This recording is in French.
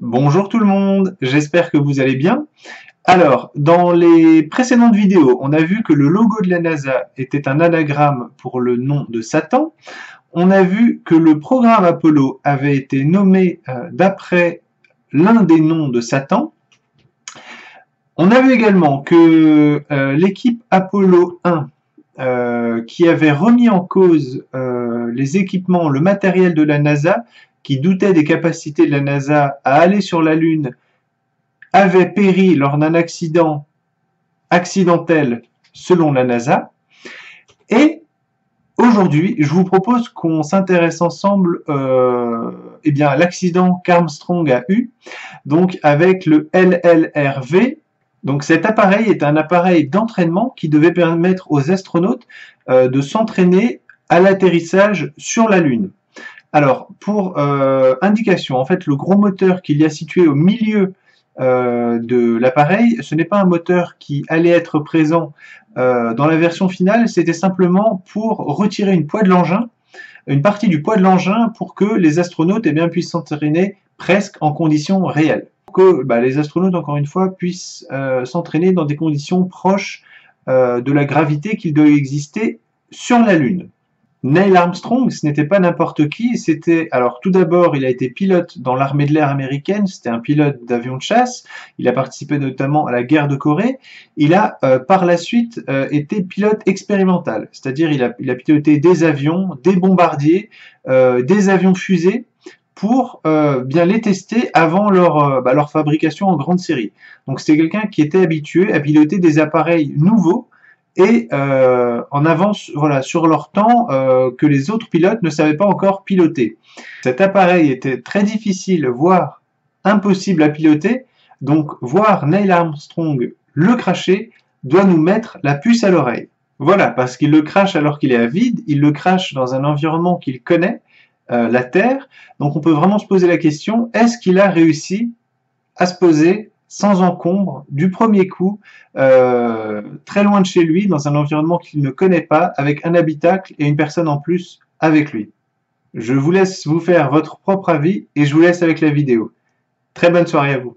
Bonjour tout le monde, j'espère que vous allez bien. Alors, dans les précédentes vidéos, on a vu que le logo de la NASA était un anagramme pour le nom de Satan. On a vu que le programme Apollo avait été nommé d'après l'un des noms de Satan. On a vu également que l'équipe Apollo 1, qui avait remis en cause les équipements, le matériel de la NASA, qui doutait des capacités de la NASA à aller sur la Lune, avait péri lors d'un accident accidentel selon la NASA. Et aujourd'hui, je vous propose qu'on s'intéresse ensemble à l'accident qu'Armstrong a eu, donc avec le LLRV. Donc cet appareil est un appareil d'entraînement qui devait permettre aux astronautes de s'entraîner à l'atterrissage sur la Lune. Alors, pour indication, en fait, le gros moteur qu'il y a situé au milieu de l'appareil, ce n'est pas un moteur qui allait être présent dans la version finale, c'était simplement pour retirer une partie du poids de l'engin pour que les astronautes puissent s'entraîner presque en conditions réelles. Pour que les astronautes, encore une fois, puissent s'entraîner dans des conditions proches de la gravité qu'il doit exister sur la Lune. Neil Armstrong, ce n'était pas n'importe qui, alors tout d'abord, il a été pilote dans l'armée de l'air américaine, c'était un pilote d'avion de chasse, il a participé notamment à la guerre de Corée, il a par la suite été pilote expérimental, c'est-à-dire il a piloté des avions, des bombardiers, des avions fusées, pour bien les tester avant leur fabrication en grande série. Donc c'était quelqu'un qui était habitué à piloter des appareils nouveaux, et en avance sur leur temps que les autres pilotes ne savaient pas encore piloter. Cet appareil était très difficile, voire impossible à piloter, donc voir Neil Armstrong le cracher doit nous mettre la puce à l'oreille. Voilà, parce qu'il le crache alors qu'il est à vide, il le crache dans un environnement qu'il connaît, la Terre, donc on peut vraiment se poser la question, est-ce qu'il a réussi à se poser sans encombre, du premier coup, très loin de chez lui, dans un environnement qu'il ne connaît pas, avec un habitacle et une personne en plus avec lui. Je vous laisse vous faire votre propre avis et je vous laisse avec la vidéo. Très bonne soirée à vous.